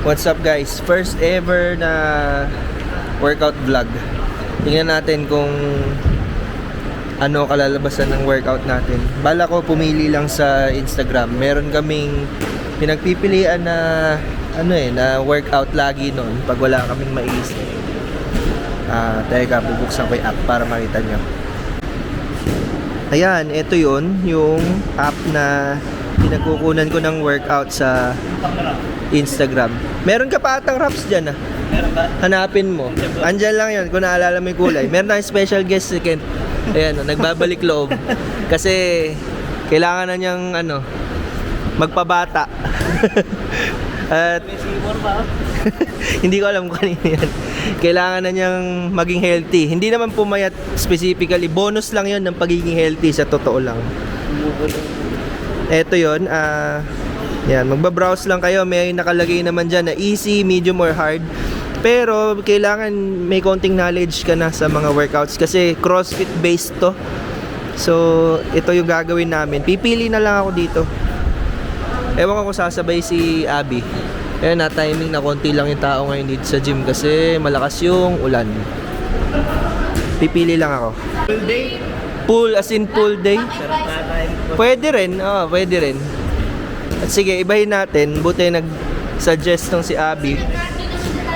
What's up guys? First ever na workout vlog. Tingnan natin kung ano kalalabasan ng workout natin. Bala ko pumili lang sa Instagram. Meron kaming pinagpipilian na na workout lagi noon pag wala kaming maisip. Teka, bubuksan ko yung app para makita nyo. Ayan, ito yung app na pinagkukunan ko ng workout sa Instagram. Meron ka pa atang wraps dyan Meron ba? Hanapin mo. Andyan lang yun kung naalala mo yung kulay. Meron tayong special guest si Kent. Ayan, nagbabalik loob. Kasi kailangan na niyang magpabata. At hindi ko alam kung kanino yan. Kailangan na niyang maging healthy. Hindi naman pumayat specifically. Bonus lang yon ng pagiging healthy sa totoo lang. Ito yun. Yan, magbabrowse lang kayo. May nakalagay naman dyan na easy, medium, or hard. Pero kailangan may konting knowledge ka na sa mga workouts kasi CrossFit based to. So ito yung gagawin namin. Pipili na lang ako dito. Ewan ko kung sasabay si Abby. Ayan, na-timing na konti lang yung tao ngayon dito sa gym kasi malakas yung ulan. Pipili lang ako. Full day? Full, as in full day? Pwede rin, pwede rin. At sige, ibahin natin. Buti nag-suggest nung si Abby.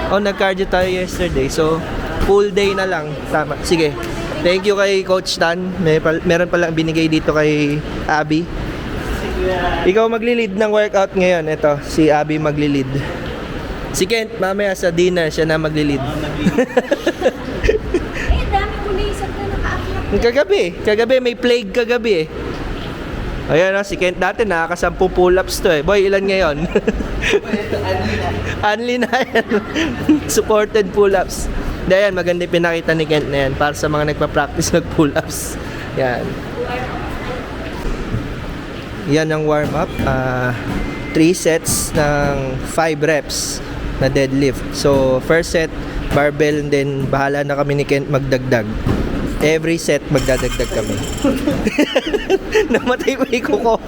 Nag-cardio tayo yesterday. So, full day na lang. Tama. Sige. Thank you kay Coach Tan. Meron palang binigay dito kay Abby. Ikaw maglilid ng workout ngayon. Ito, si Abby maglilid. Si Kent, mamaya sa dinner, siya na maglilid. Dami ko na isang na nakaakyat. Kagabi, may plague kagabi Ayan si Kent dati nakaka-10 pull-ups to Boy, ilan ngayon? Only na yan. Supported pull-ups. Dayan, maganda yung pinakita ni Kent na yan para sa mga nagpa-practice nag-pull-ups. Yan. Yan ang warm-up. 3 sets ng 5 reps na deadlift. So, first set, barbell, and then bahala na kami ni Kent magdagdag. Every set, magdadagdag kami. Namatay ko yung kuko.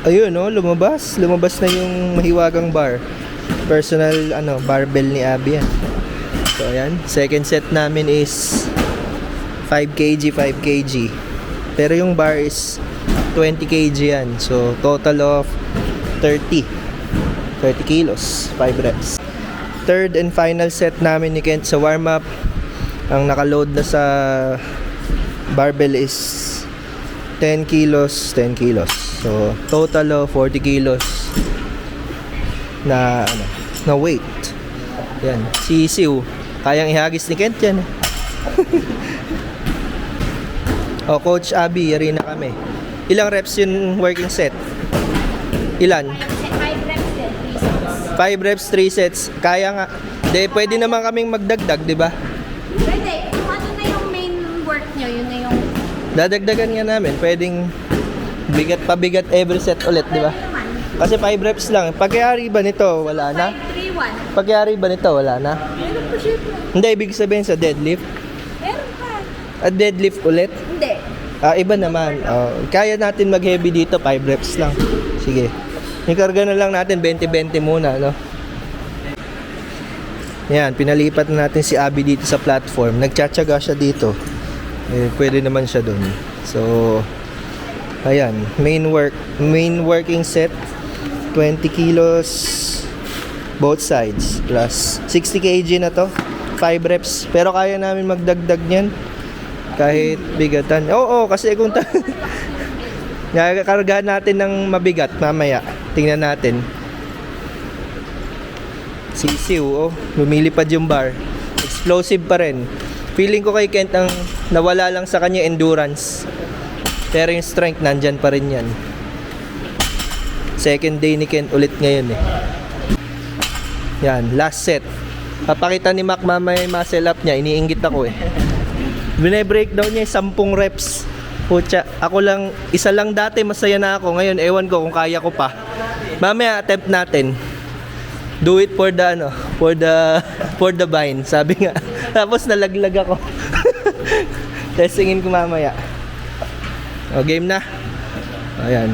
Ayun, lumabas. Lumabas na yung mahiwagang bar. Personal, barbell ni Abby yan. So, ayan. Second set namin is 5 kg, 5 kg. Pero yung bar is 20 kg yan. So, total of 30 kilos, 5 reps. Third and final set namin ni Kent sa warm-up. Ang nakaload na sa barbell is 10 kilos, 10 kilos. So, total of 40 kilos na weight. Yan. Si Siw, kayang ihagis ni Kent yan. Coach Abby, yari na kami. Ilang reps yung working set? Ilan? 5 reps, 3 sets. Kaya nga. Pwede naman kaming magdagdag, di ba? Pwede. Kung ano na yung main work nyo, yun na yung... Dadagdagan nga namin. Pwedeng pabigat every set ulit, di ba? Kasi 5 reps lang. Pagyari ba nito, wala na? 5, 3, 1. Pagyari ba nito, wala na? Meron pa siya. Hindi, ibig sabihin sa deadlift. Meron pa. At deadlift ulit? Hindi. Iba naman. Kaya natin mag-heavy dito, 5 reps lang. Sige. Ikarga na lang natin 20-20 muna, Yan, pinalipat na natin si Abby dito sa platform. Nagtsatsaga siya dito. Pwede naman siya dun. So, ayan, main working set 20 kilos both sides plus 60 kg na to. 5 reps. Pero kaya namin magdagdag niyan kahit bigatan. Kasi kung nakakargahan natin ng mabigat mamaya. Tingnan natin. Sisiw, lumilipad yung bar. Explosive pa rin. Feeling ko kay Kent ang nawala lang sa kanya endurance. Pero yung strength nandyan pa rin yan. Second day ni Kent ulit ngayon Yan, last set. Papakita ni Mac mamaya yung muscle up niya. Iniinggit ako Bine-breakdown niya yung 10 reps. Pucha, ako lang, isa lang dati masaya na ako. Ngayon, ewan ko kung kaya ko pa. Mamaya attempt natin. Do it for the for the vine, sabi nga. Tapos nalaglag ako. Testingin ko mamaya. Game na. Ayan.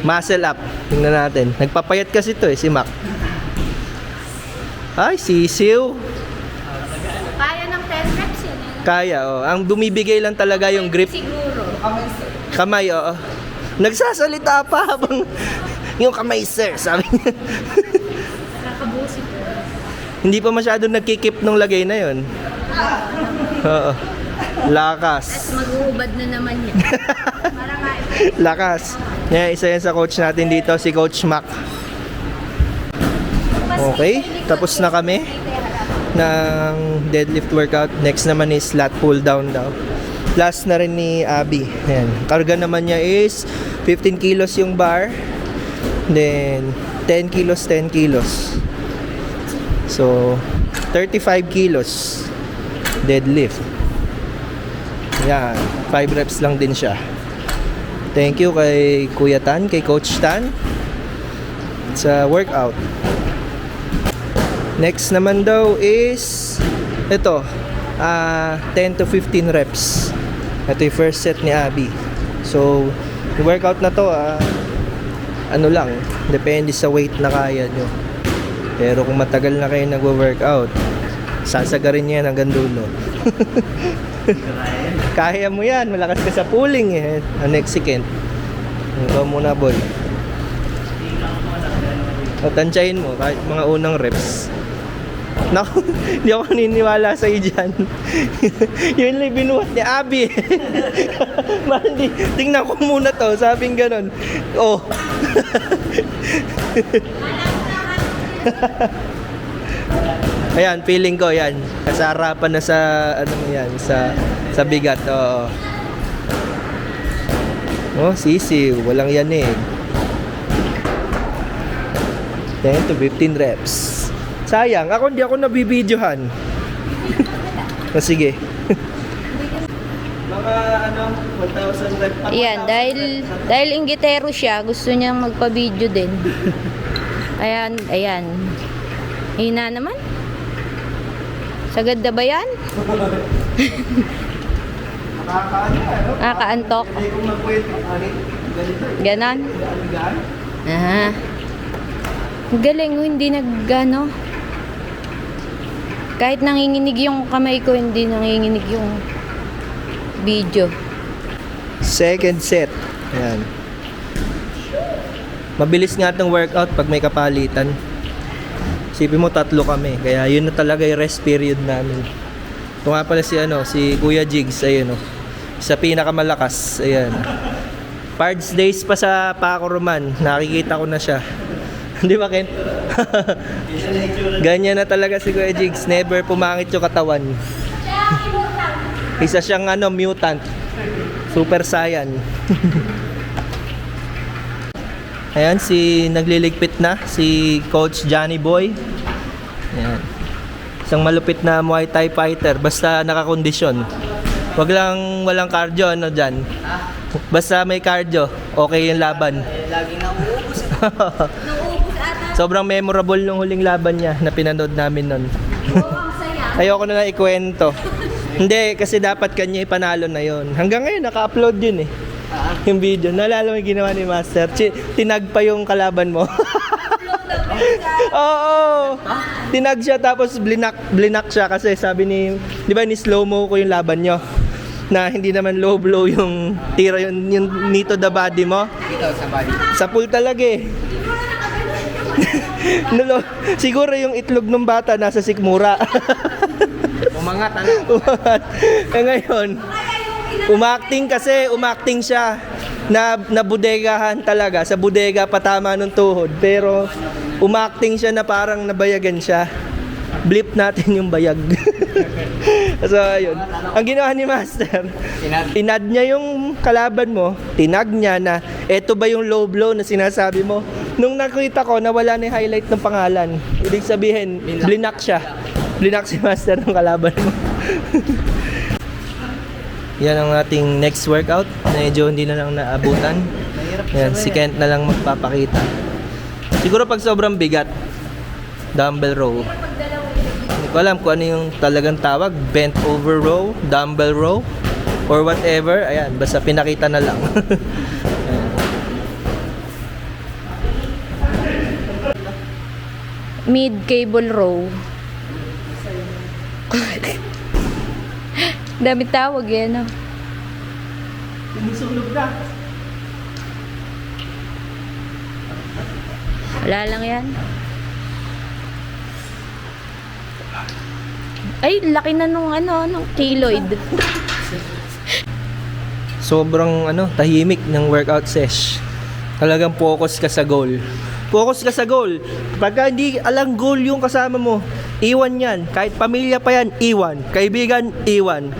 Muscle up. Tingnan natin. Nagpapayat kasi to si Mac. Ay, sisiw. Kaya ng 10 reps yun. Kaya, oh. Ang dumibigay lang talaga yung grip. Siguro. Kamay, oo. Nagsasalita pa habang yung kamay, sir, sabi niya. Nakakabusi ko. Hindi pa masyado nagkikip nung lagay na yon. Oo. Lakas. Mag-uubad na naman yan. Parang nga Lakas. Yeah, isa yan sa coach natin dito, si Coach Mac. Okay, tapos na kami ng deadlift workout. Next naman is lat pull down daw. Last na rin ni Abby. Ayan. Karga naman niya is 15 kilos yung bar. Then 10 kilos, 10 kilos. So 35 kilos deadlift. Yan, 5 reps lang din siya. Thank you kay Kuya Tan, kay Coach Tan sa workout. Next naman daw is ito, 10 to 15 reps. Ito yung first set ni Abby. So, yung workout na to, ano lang, depende sa weight na kaya nyo. Pero kung matagal na kayo nagwo-workout, sasagarin niya hanggang dulo. Kaya mo yan, malakas ka sa pulling eh. Next second. Ikaw muna, boy. Tansyahin mo kahit mga unang reps. Naku, hindi ako naniniwala sa iyo dyan. Yun lang binuhat ni Abby. Mandi, tingnan ko muna to. Sabing ganon. Oh. Ayan, feeling ko yan. Kasarapan na sa ano mo yan, sa bigat. Oo. Oh, sisiw, walang yanig. 10 to 15 reps. Sayang, hindi ako nabibidyohan. O sige. Mga 1,000 reps. Ayan, dahil inggitero siya, gusto niyang magpa-video din. Ayan. Hina naman. Sagad na ba yan? Nakakaantok. Ganon. Aha. Galing, hindi nagano. Kahit nanginginig yung kamay ko, hindi nanginginig yung video. Second set. Ayan. Mabilis nga itong workout pag may kapalitan. Isipin mo 3 kami. Kaya yun na talaga yung rest period namin. Ito nga pala si Kuya Jigs. Ayun o. Sa pinakamalakas. Ayan. Pards days pa sa Paco Roman. Nakikita ko na siya. Di ba, Ken? Ganyan na talaga si Kuya Jigs. Never pumangit yung katawan. Isa siyang mutant. Super Saiyan. Ayan, nagliligpit na si Coach Johnny Boy. Ayan. Isang malupit na Muay Thai fighter. Basta nakakondisyon. Wag lang walang cardio, dyan. Basta may cardio, okay yung laban. Lagi nauubos. Nauubos ata. Sobrang memorable nung huling laban niya na pinanood namin nun. Oo, ang saya. Ayoko na ikwento. Hindi, kasi dapat kanya ipanalo na yon. Hanggang ngayon, naka-upload yun eh. Yung video. Naalala mo yung ginawa ni Master? Tinag pa yung kalaban mo. Oo. Tinag siya tapos blinak siya kasi sabi di ba ni slow-mo ko yung laban nyo? Na hindi naman low blow yung tira yung knee to the body mo. Dito sa body. Sa pool talaga eh. Siguro yung itlog ng bata nasa sikmura. Umangat, Umangat. Ngayon, umakting siya na budegahan talaga. Sa bodega patama ng tuhod. Pero umakting siya na parang nabayagan siya. Blip natin yung bayag. So, ayun. Ang ginawa ni Master, inad niya yung kalaban mo, tinag niya na, eto ba yung low blow na sinasabi mo? Nung nakita ko, nawala na yung highlight ng pangalan. Ibig sabihin, blinak siya. Blinak si Master ng kalaban mo. Yan ang ating next workout. Medyo hindi na lang naabutan. Yan, si Kent na lang magpapakita. Siguro pag sobrang bigat, dumbbell row. Hindi ko alam kung ano yung talagang tawag. Bent over row, dumbbell row, or whatever. Ayan, basta pinakita na lang. Ayan. mid cable row. Dami tawag eh, no? Sumusulog na. Wala lang yan. Ay, laki na nung nung keloid. Sobrang tahimik ng workout sesh. Talagang focus ka sa goal. Focus ka sa goal. Pagka hindi alang goal yung kasama mo, iwan yan. Kahit pamilya pa yan, iwan. Kaibigan, iwan.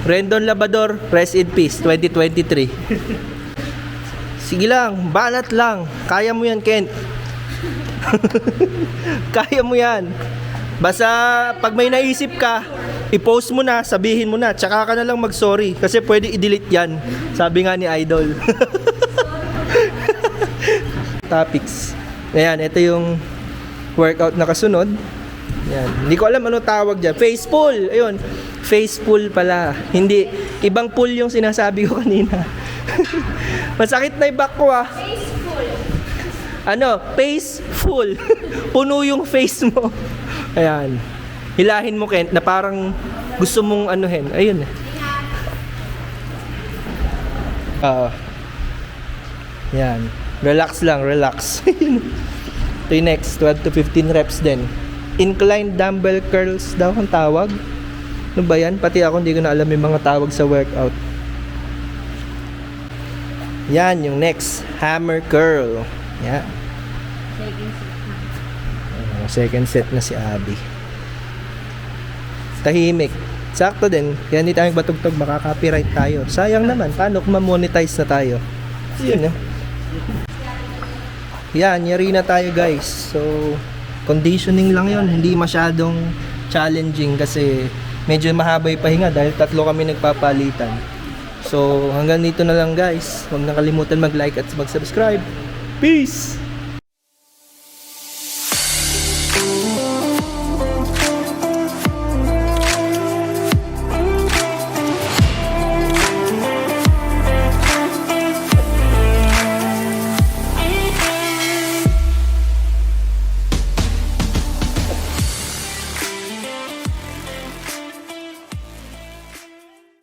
Rendon Labador, rest in peace, 2023. Sige lang, banat lang. Kaya mo yan, Kent. Kaya mo yan. Basta pag may naisip ka, i-post mo na, sabihin mo na, tsaka ka na lang mag-sorry. Kasi pwede i-delete yan. Sabi nga ni Idol. Topics. Ayan, ito yung workout na kasunod. Ayan. Hindi ko alam ano tawag dyan. Face pull. Ayun. Face pull pala. Hindi. Ibang pull yung sinasabi ko kanina. Masakit na yung back ko ah. Face full. Face full. Puno yung face mo. Ayan. Hilahin mo, Kent, na parang gusto mong anuhin. Ayun. Yan. Relax lang, relax. Ito yung next, 12 to 15 reps din. Inclined dumbbell curls daw ang tawag. Ano ba yan? Pati ako hindi ko na alam yung mga tawag sa workout. Yan, yung next, hammer curl. Yan. Second set na si Abby. Tahimik. Sakto din. Kaya hindi tayo batugtog, baka copyright tayo. Sayang naman. Paano kung ma-monetize na tayo? Yun, Yan, yari na tayo guys. So, conditioning lang yon, hindi masyadong challenging kasi medyo mahaba yung pahinga dahil 3 kami nagpapalitan. So, hanggang dito na lang guys. Huwag nakalimutan mag-like at mag-subscribe. Peace!